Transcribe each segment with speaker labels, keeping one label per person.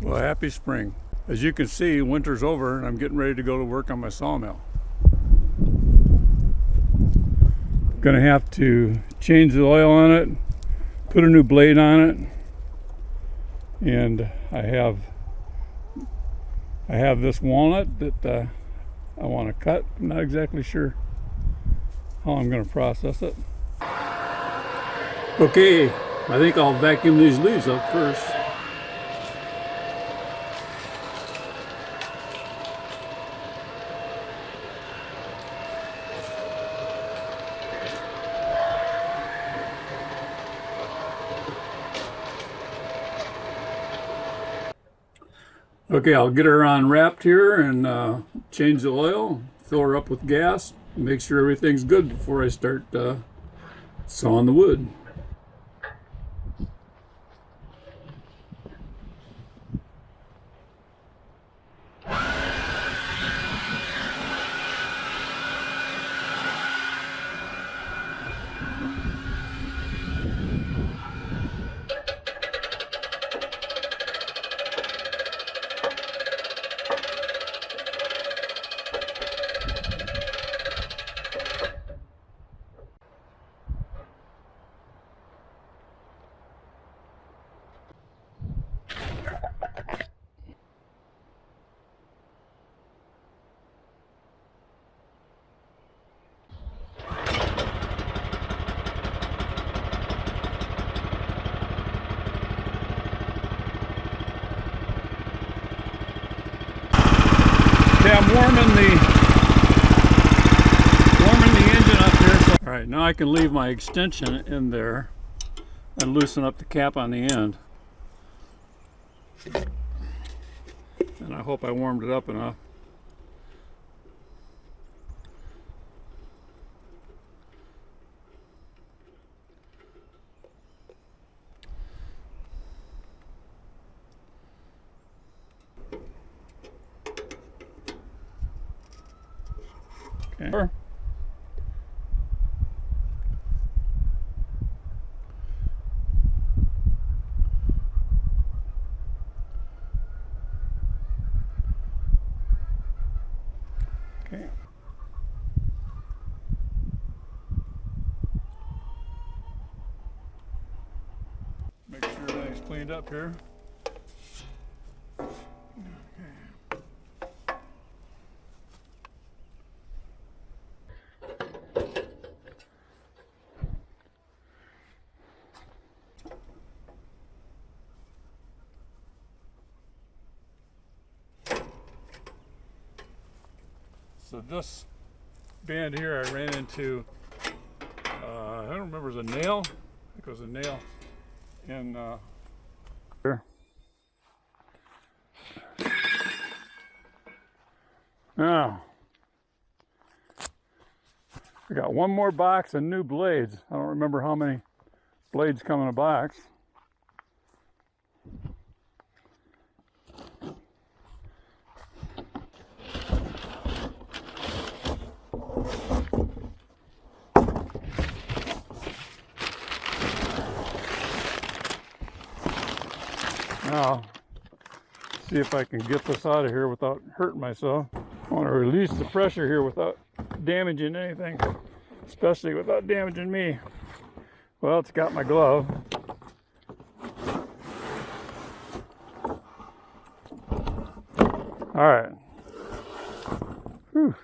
Speaker 1: Well, happy spring. As you can see, winter's over and I'm getting ready to go to work on my sawmill. Gonna have to change the oil on it, put a new blade on it, and I have this walnut that I want to cut. I'm not exactly sure how I'm going to process it. Okay, I think I'll vacuum these leaves up first. Okay, I'll get her unwrapped here and change the oil, fill her up with gas, make sure everything's good before I start sawing the wood. I'm warming the engine up here. So, all right, now I can leave my extension in there and loosen up the cap on the end. And I hope I warmed it up enough. Okay. Okay. Make sure everything's cleaned up here. So this band here I ran into, I don't remember, it was a nail. I think it was a nail in here. Now, I got one more box and new blades. I don't remember how many blades come in a box. Now, see if I can get this out of here without hurting myself. I want to release the pressure here without damaging anything, especially without damaging me. Well, it's got my glove. All right. Whew.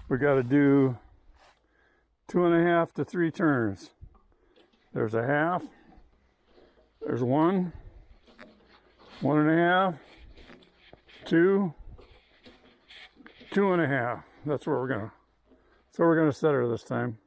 Speaker 1: We got to do 2.5 to 3 turns. There's a half, there's 1, 1.5, 2, 2.5. That's where we're gonna set her this time.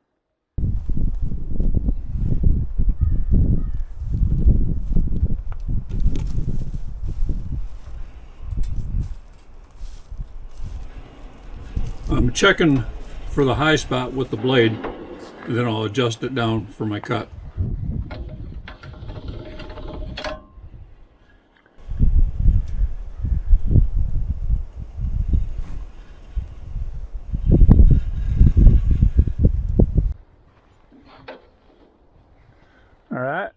Speaker 1: checking for the high spot with the blade, and then I'll adjust it down for my cut. All right.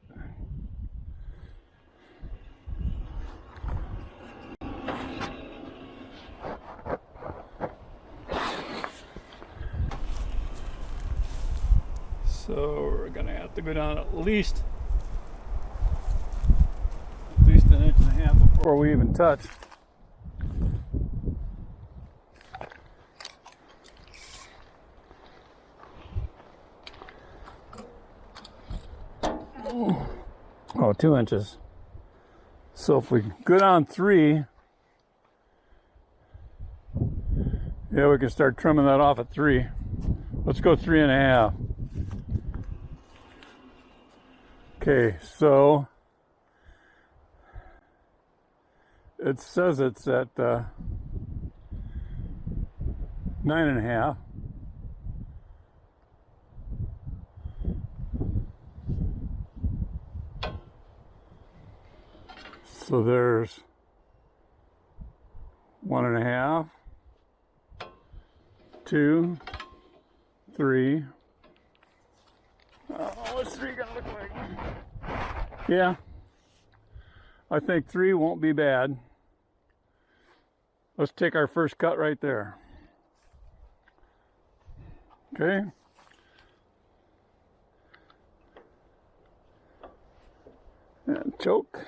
Speaker 1: So we're gonna have to go down at least an inch and a half before we even touch. Oh, 2 inches. So if we go down 3, yeah, we can start trimming that off at 3. Let's go 3.5. Okay, so it says it's at 9.5. So there's 1.5, 2, 3. What's 3 gonna look like? Yeah, I think 3 won't be bad. Let's take our first cut right there. Okay. And choke.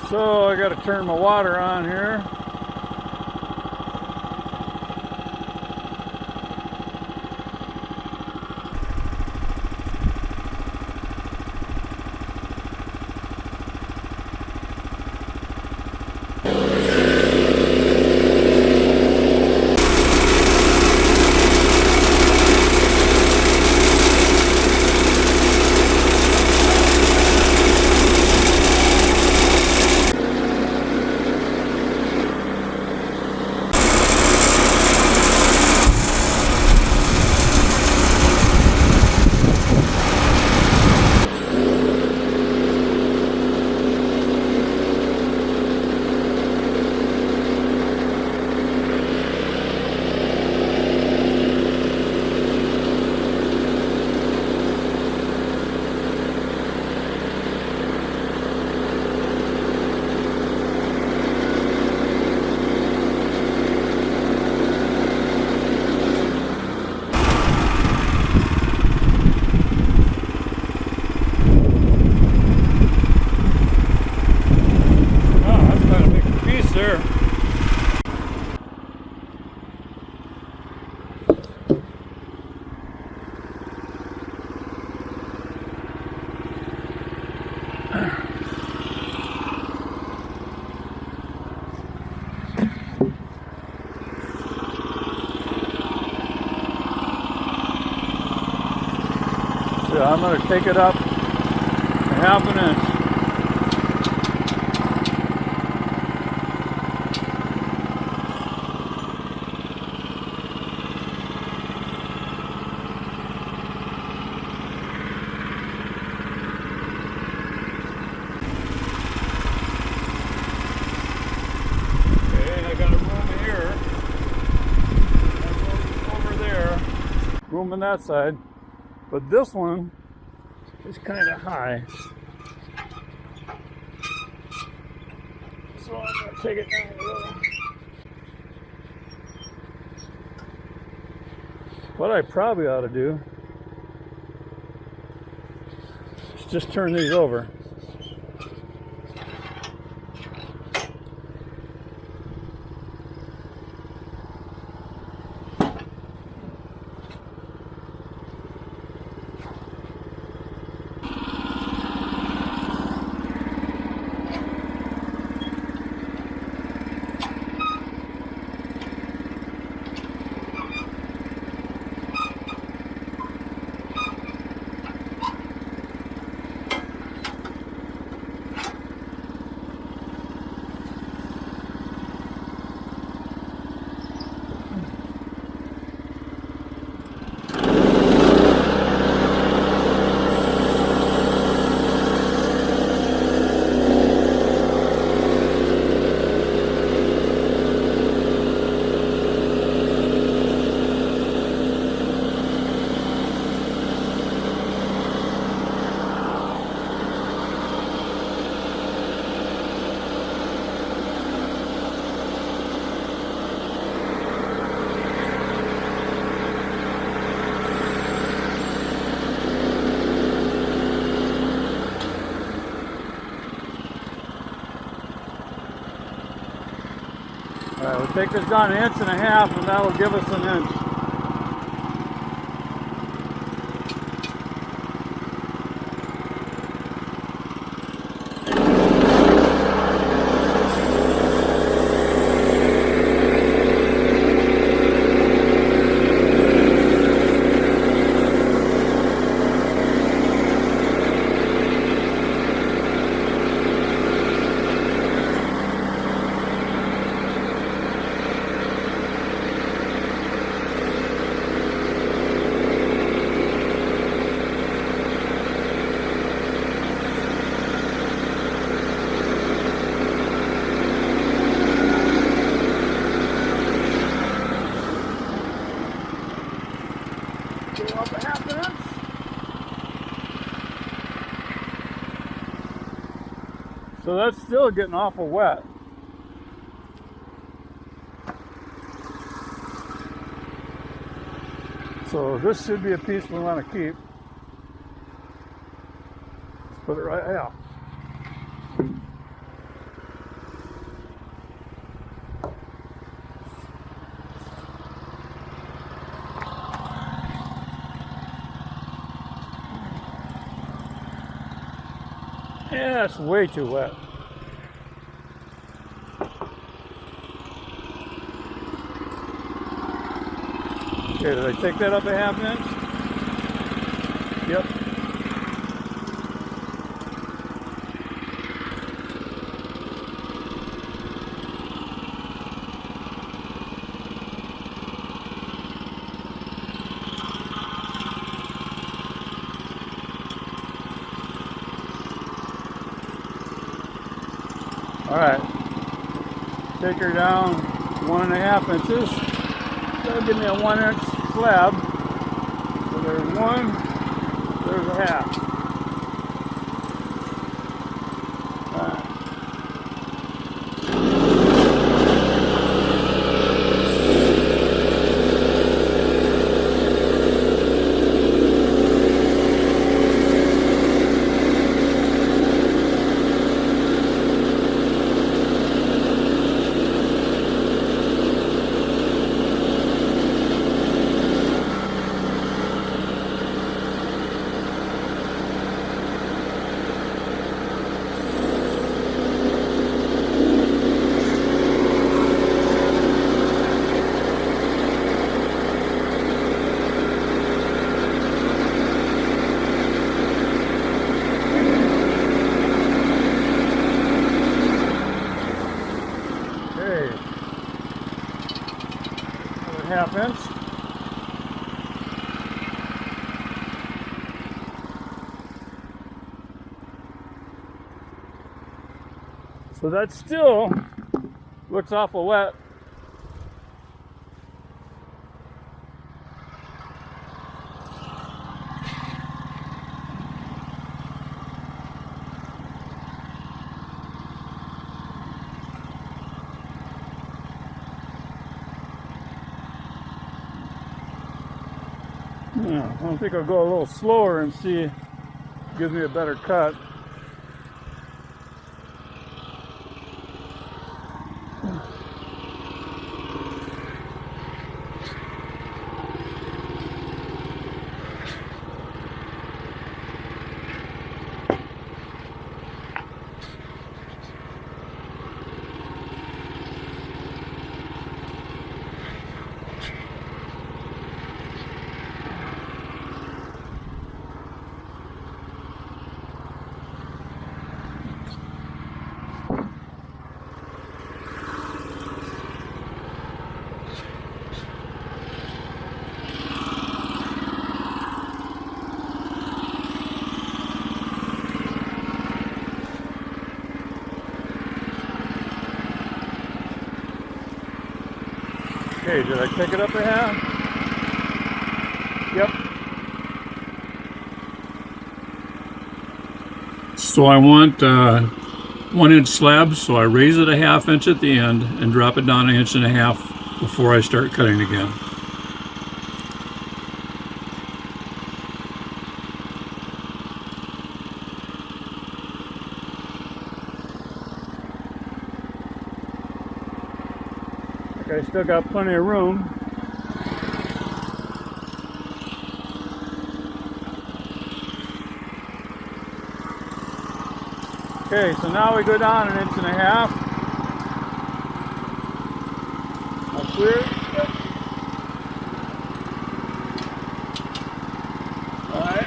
Speaker 1: So I got to turn my water on here. So I'm going to take it up 1/2 inch. Okay, I got a room here. That's over there. Room on that side. But this one is kind of high. So I'm going to take it down a little. What I probably ought to do is just turn these over. Take this down 1.5 inches and that'll give us an inch. Up 1/2 inch. So that's still getting awful wet. So this should be a piece we want to keep. Let's put it right out. Yeah, it's way too wet. Okay, did I take that up 1/2 inch? Yep. All right, take her down 1.5 inches. That'll give me a 1 inch slab. So there's one, there's a half. All right. Another 1/2 inch. So that still looks awful wet. Yeah, I think I'll go a little slower and see if it gives me a better cut. Okay, did I take it up a half? Yep. So I want 1 inch slabs, so I raise it a 1/2 inch at the end and drop it down 1.5 inches before I start cutting again. Okay, still got plenty of room. Okay, so now we go down 1.5 inches. All clear. All right.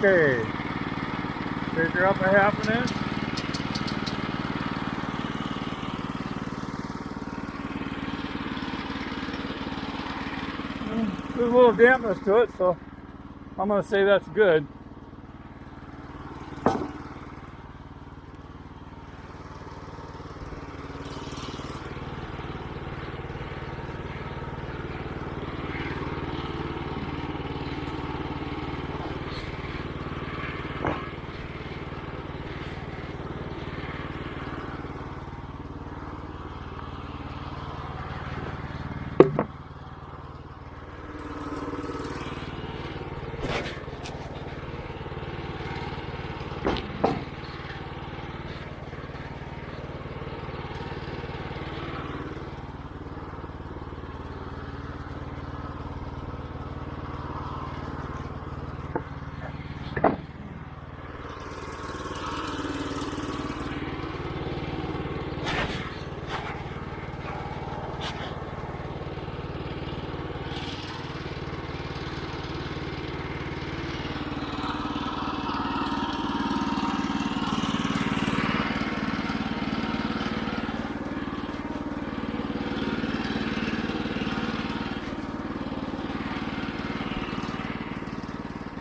Speaker 1: Okay, take her up 1/2 inch. There's a little dampness to it, so I'm going to say that's good.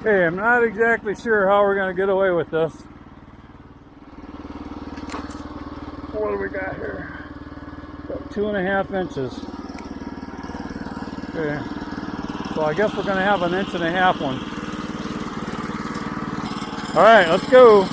Speaker 1: Okay, I'm not exactly sure how we're going to get away with this. What do we got here? Got 2.5 inches. Okay, so I guess we're going to have 1.5 inch one. All right, let's go.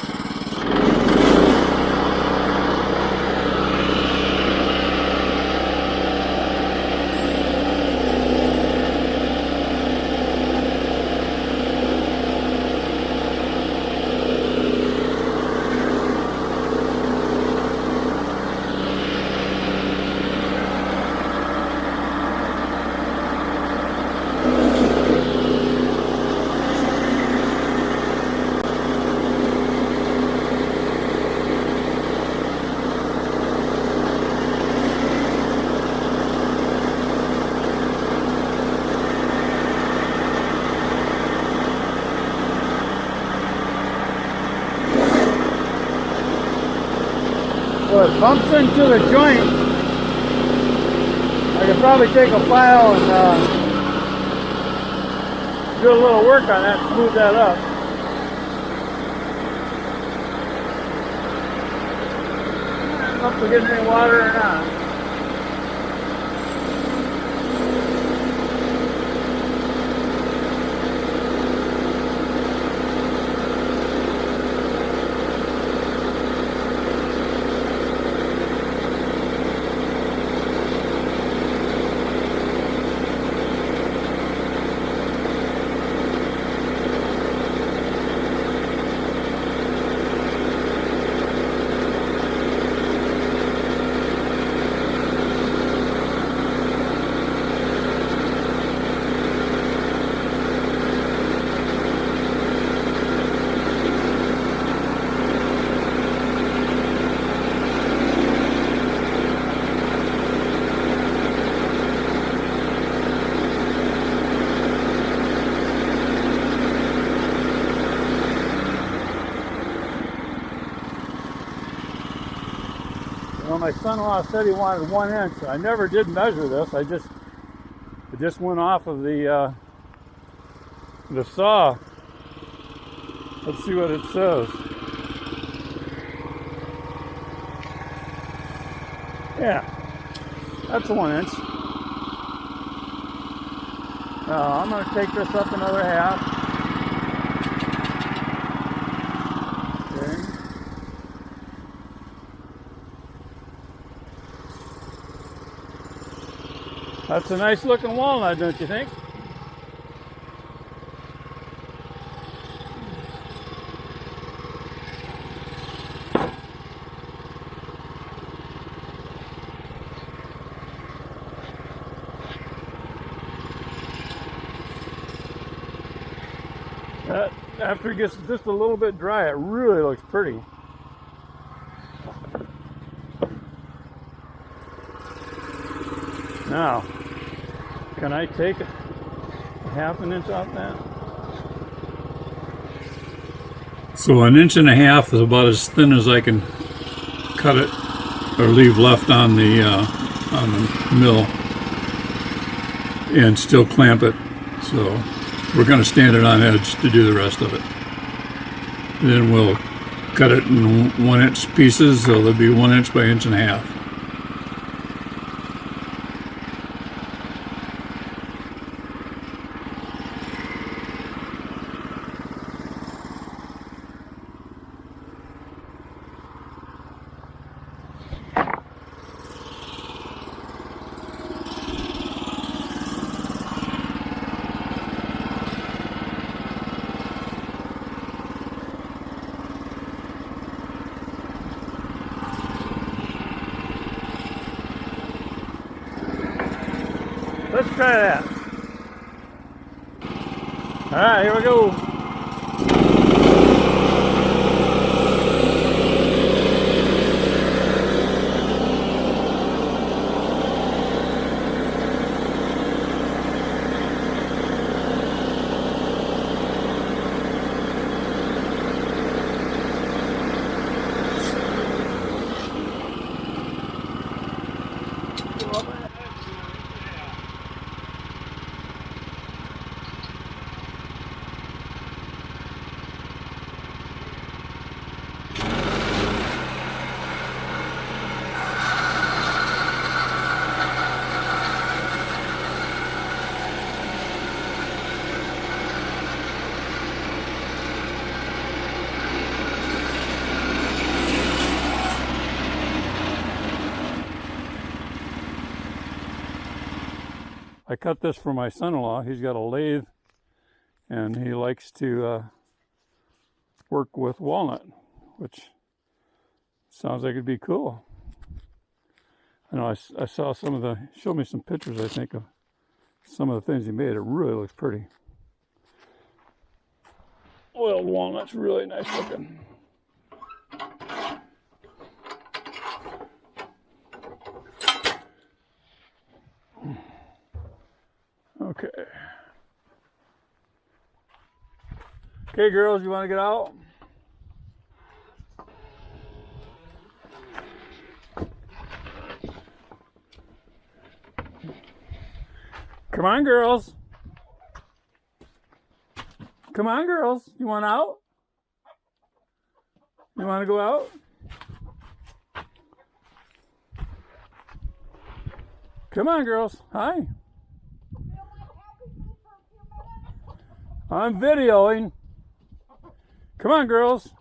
Speaker 1: So it pumps into the joint. I could probably take a file and do a little work on that, smooth that up. I don't know if we're getting any water or not. my son-in-law said he wanted 1 inch. I never did measure this. It just went off of the saw. Let's see what it says. Yeah, that's 1 inch. I'm going to take this up another half. Okay. That's a nice looking walnut, don't you think? After it gets just a little bit dry, it really looks pretty. Now, can I take a ½ inch off that? So 1.5 inches is about as thin as I can cut it or leave left on the mill and still clamp it. So we're going to stand it on edge to do the rest of it. And then we'll cut it in 1 inch pieces, so they'll be 1 inch by 1.5 inches. Let's try that. All right, here we go. I cut this for my son-in-law. He's got a lathe and he likes to work with walnut, which sounds like it'd be cool. I know I saw showed me some pictures, I think, of some of the things he made. It really looks pretty. Oiled walnut's really nice looking. Okay. Okay, girls, you want to get out? Come on, girls. Come on, girls. You want out? You want to go out? Come on, girls. Hi. I'm videoing. Come on, girls.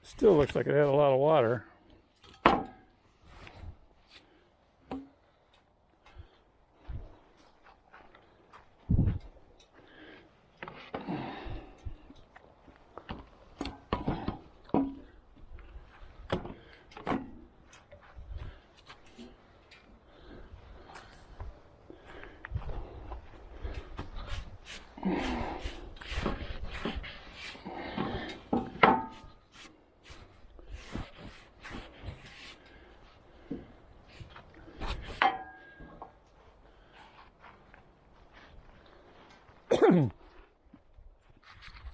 Speaker 1: Still looks like it had a lot of water. All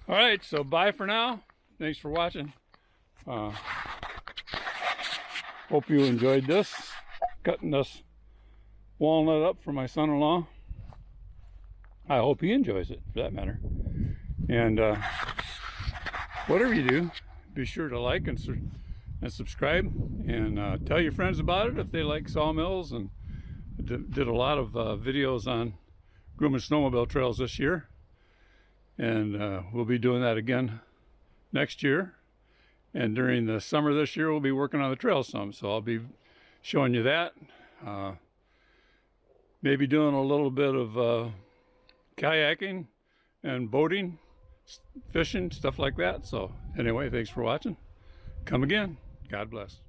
Speaker 1: right, so bye for now. Thanks for watching. Hope you enjoyed this, cutting this walnut up for my son-in-law. I hope he enjoys it, for that matter. And whatever you do, be sure to like and subscribe, and tell your friends about it if they like sawmills. And did a lot of videos on grooming snowmobile trails this year, and we'll be doing that again next year. And during the summer this year, we'll be working on the trail some, so I'll be showing you that. Maybe doing a little bit of kayaking and boating, fishing, stuff like that. So anyway, thanks for watching. Come again. God bless.